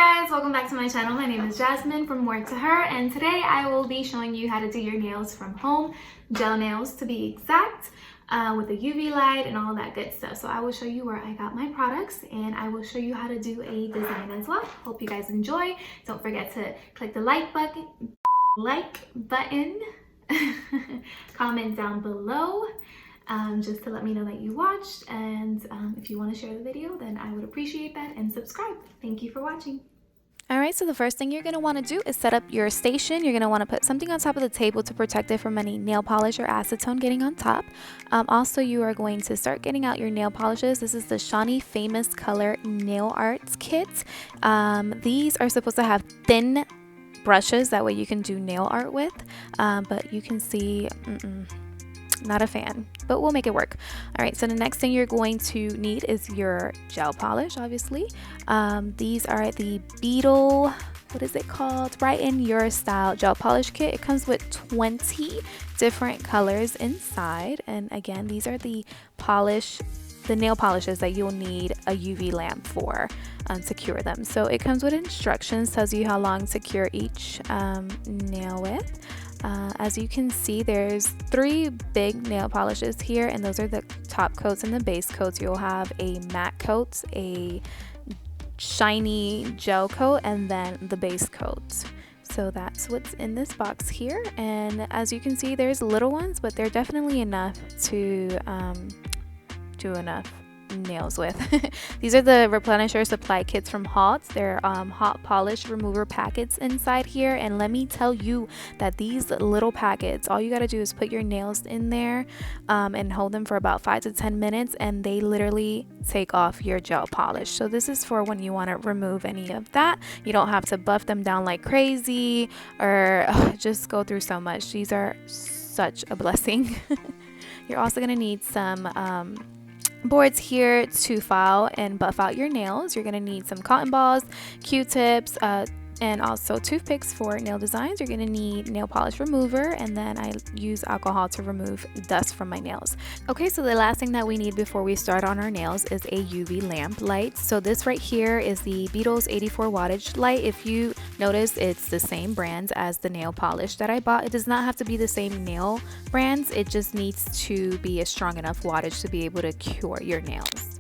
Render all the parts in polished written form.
guys, welcome back to my channel. My name is Jasmine from Work to Her, and today I will be showing you how to do your nails from home, gel nails to be exact, with a UV light and all that good stuff. So I will show you where I got my products, and I will show you how to do a design as well. Hope you guys enjoy. Don't forget to click the like button, comment down below. Just to let me know that you watched, and if you want to share the video, then I would appreciate that, and subscribe. Thank you for watching. Alright, so the first thing you're going to want to do is set up your station. You're going to want to put something on top of the table to protect it from any nail polish or acetone getting on top. Also, you are going to start getting out your nail polishes. This is the Shany Famous Color Nail Art Kit. These are supposed to have thin brushes, that way you can do nail art with, but you can see not a fan, but we'll make it work. All right, so the next thing you're going to need is your gel polish, obviously. These are the Beetle, what is it called? Right in Your Style gel polish kit. It comes with 20 different colors inside, and again, these are the nail polishes that you'll need a UV lamp for to cure them. So it comes with instructions, tells you how long to cure each nail with. As you can see, there's 3 big nail polishes here, and those are the top coats and the base coats. You'll have a matte coat, a shiny gel coat, and then the base coat. So that's what's in this box here, and as you can see, there's little ones, but they're definitely enough to do enough nails with. These are the replenisher supply kits from Halts. They're hot polish remover packets inside here, and let me tell you that these little packets, all you got to do is put your nails in there and hold them for about 5 to 10 minutes, and they literally take off your gel polish. So this is for when you want to remove any of that. You don't have to buff them down like crazy or just go through so much. These are such a blessing. You're also going to need some boards here to file and buff out your nails. You're going to need some cotton balls, Q-tips, and also toothpicks for nail designs. You're going to need nail polish remover, and then I use alcohol to remove dust from my nails. Okay, so the last thing that we need before we start on our nails is a UV lamp light. So this right here is the Beetles 84 wattage light. If you notice, it's the same brand as the nail polish that I bought. It does not have to be the same nail brands. It just needs to be a strong enough wattage to be able to cure your nails.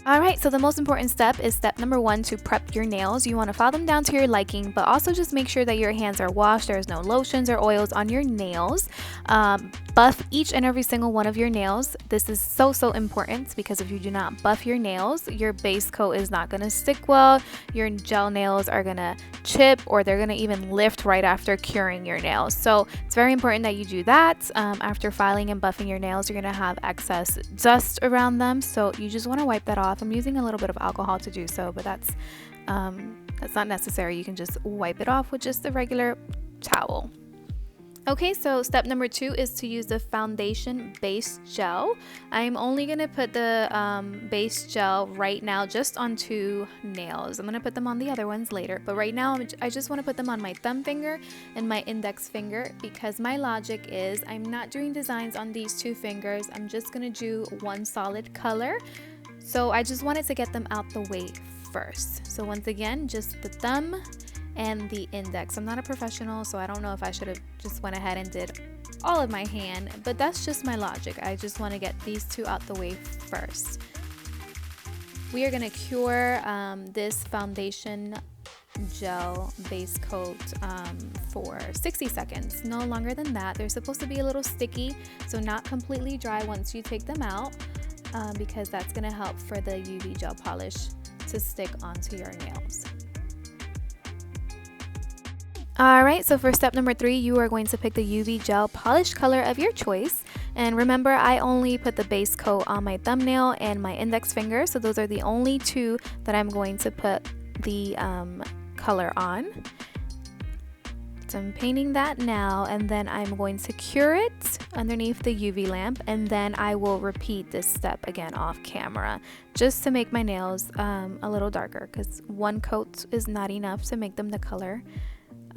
Alright, so the most important step is step number 1 to prep your nails. You want to file them down to your liking, but also just make sure that your hands are washed. There's no lotions or oils on your nails. Buff each and every single one of your nails. This is so important, because if you do not buff your nails, your base coat is not going to stick well. Your gel nails are going to chip, or they're going to even lift right after curing your nails. So it's very important that you do that. After filing and buffing your nails, you're going to have excess dust around them, so you just want to wipe that off. I'm using a little bit of alcohol to do so, but that's not necessary. You can just wipe it off with just a regular towel. Okay, so step number 2 is to use the foundation base gel. I'm only going to put the base gel right now just on 2 nails. I'm going to put them on the other ones later, but right now I just want to put them on my thumb finger and my index finger, because my logic is I'm not doing designs on these 2 fingers. I'm just going to do one solid color. So I just wanted to get them out the way first. So once again, just the thumb and the index. I'm not a professional, so I don't know if I should have just went ahead and did all of my hand, but that's just my logic. I just want to get these 2 out the way first. We are going to cure this foundation gel base coat for 60 seconds, no longer than that. They're supposed to be a little sticky, so not completely dry once you take them out. Because that's going to help for the UV gel polish to stick onto your nails. Alright, so for step number 3, you are going to pick the UV gel polish color of your choice. And remember, I only put the base coat on my thumbnail and my index finger, so those are the only 2 that I'm going to put the color on. So I'm painting that now, and then I'm going to cure it underneath the UV lamp, and then I will repeat this step again off camera just to make my nails a little darker, because 1 coat is not enough to make them the color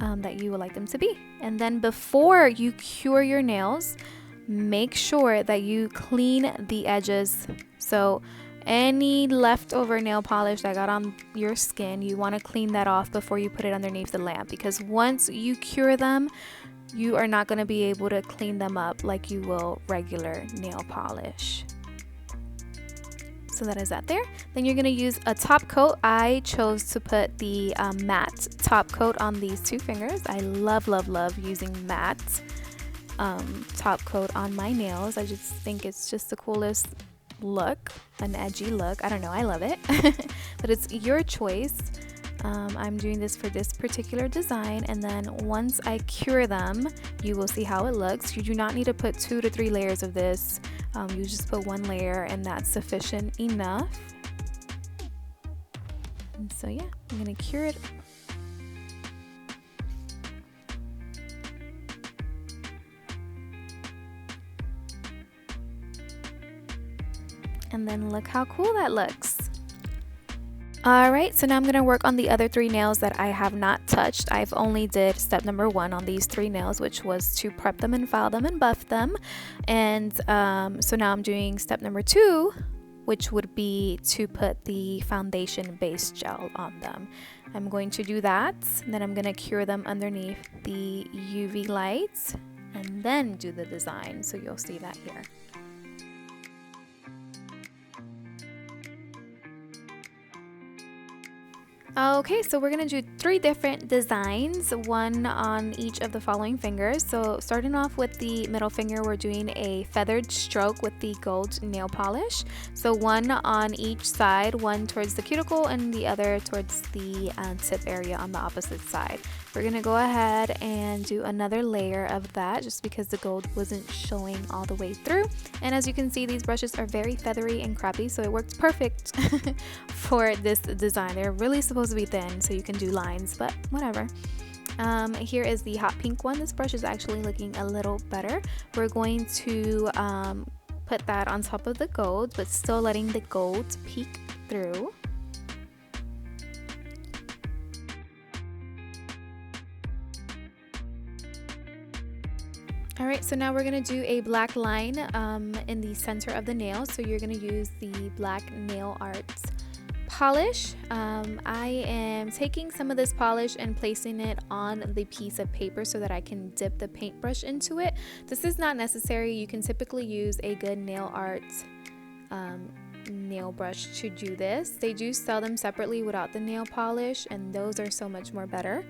that you would like them to be. And then before you cure your nails, make sure that you clean the edges. So Any leftover nail polish that got on your skin, you want to clean that off before you put it underneath the lamp, because once you cure them, you are not going to be able to clean them up like you will regular nail polish. So that is that there. Then you're going to use a top coat. I chose to put the matte top coat on these two fingers. I love using matte top coat on my nails. I just think it's just the coolest look, an edgy look. I don't know, I love it. But it's your choice. I'm doing this for this particular design, and then once I cure them, you will see how it looks. You do not need to put 2 to 3 layers of this. You just put 1 layer and that's sufficient enough. And so yeah, I'm gonna cure it. And then look how cool that looks. Alright, so now I'm going to work on the other 3 nails that I have not touched. I've only did step number 1 on these 3 nails, which was to prep them and file them and buff them. And so now I'm doing step number 2, which would be to put the foundation base gel on them. I'm going to do that, and then I'm going to cure them underneath the UV lights and then do the design. So you'll see that here. Okay, so we're going to do 3 different designs, 1 on each of the following fingers. So starting off with the middle finger, we're doing a feathered stroke with the gold nail polish. So 1 on each side, 1 towards the cuticle and the other towards the tip area on the opposite side. We're going to go ahead and do another layer of that just because the gold wasn't showing all the way through. And as you can see, these brushes are very feathery and crappy, so it worked perfect for this design. They're really supposed to be thin so you can do lines, but whatever. Here is the hot pink one. This brush is actually looking a little better. We're going to put that on top of the gold, but still letting the gold peek through. Alright, so now we're going to do a black line in the center of the nail. So you're going to use the black nail art polish. I am taking some of this polish and placing it on the piece of paper so that I can dip the paintbrush into it. This is not necessary. You can typically use a good nail art nail brush to do this. They do sell them separately without the nail polish, and those are so much more better.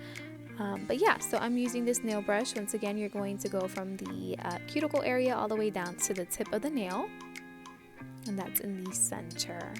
But yeah, so I'm using this nail brush. Once again, you're going to go from the cuticle area all the way down to the tip of the nail, and that's in the center.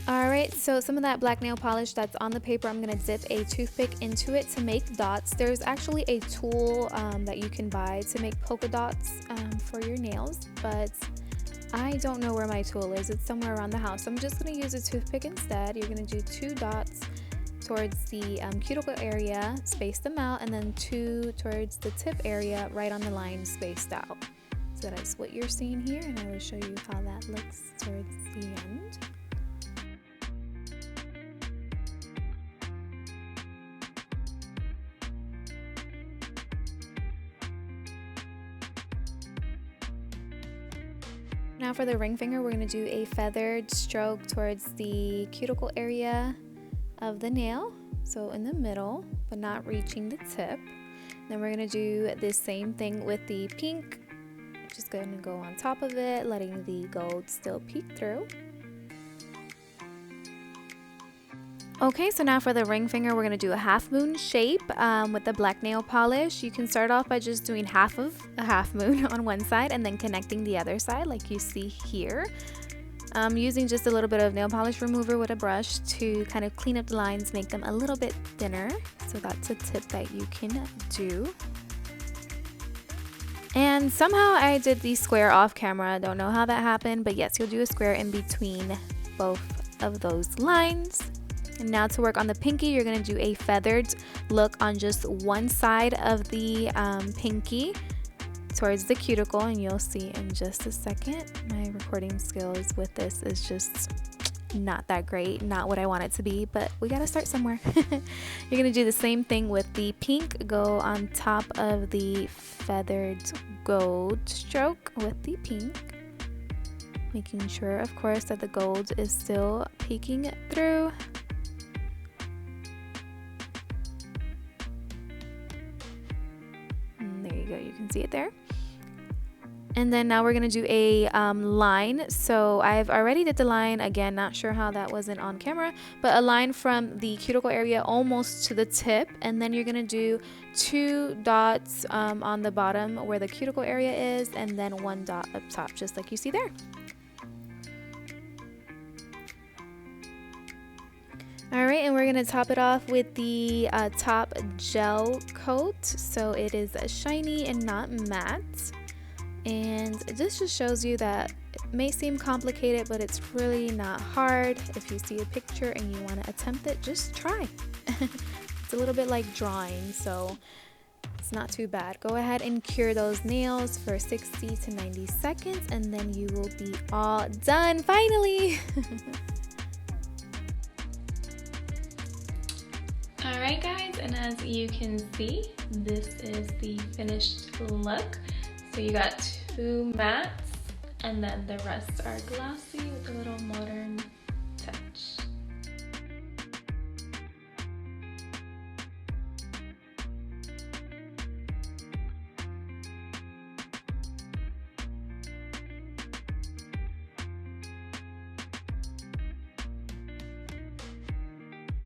Alright, so some of that black nail polish that's on the paper, I'm going to dip a toothpick into it to make dots. There's actually a tool that you can buy to make polka dots for your nails, but I don't know where my tool is. It's somewhere around the house. So I'm just going to use a toothpick instead. You're going to do 2 dots towards the cuticle area, space them out, and then 2 towards the tip area right on the line spaced out. So that's what you're seeing here, and I will show you how that looks towards the end. Now for the ring finger, we're going to do a feathered stroke towards the cuticle area of the nail, so in the middle, but not reaching the tip. Then we're going to do the same thing with the pink, just going to go on top of it, letting the gold still peek through. Okay, so now for the ring finger, we're going to do a half moon shape with the black nail polish. You can start off by just doing half of a half moon on one side and then connecting the other side like you see here. Using just a little bit of nail polish remover with a brush to kind of clean up the lines, make them a little bit thinner. So that's a tip that you can do. And somehow I did the square off camera. I don't know how that happened, but yes, you'll do a square in between both of those lines. And now to work on the pinky, you're going to do a feathered look on just one side of the pinky towards the cuticle, and you'll see in just a second. My recording skills with this is just not that great, not what I want it to be, but we gotta start somewhere. You're gonna do the same thing with the pink. Go on top of the feathered gold stroke with the pink, making sure, of course, that the gold is still peeking through. And there you go, you can see it there. And then now we're gonna do a line. So I've already did the line, again, not sure how that wasn't on camera, but a line from the cuticle area almost to the tip, and then you're gonna do 2 dots on the bottom where the cuticle area is, and then 1 dot up top, just like you see there. Alright, and we're gonna top it off with the top gel coat. So it is shiny and not matte. And this just shows you that it may seem complicated, but it's really not hard. If you see a picture and you want to attempt it, just try. It's a little bit like drawing, so it's not too bad. Go ahead and cure those nails for 60 to 90 seconds, and then you will be all done, finally! Alright guys, and as you can see, this is the finished look. So you got 2 mattes, and then the rest are glossy with a little modern touch.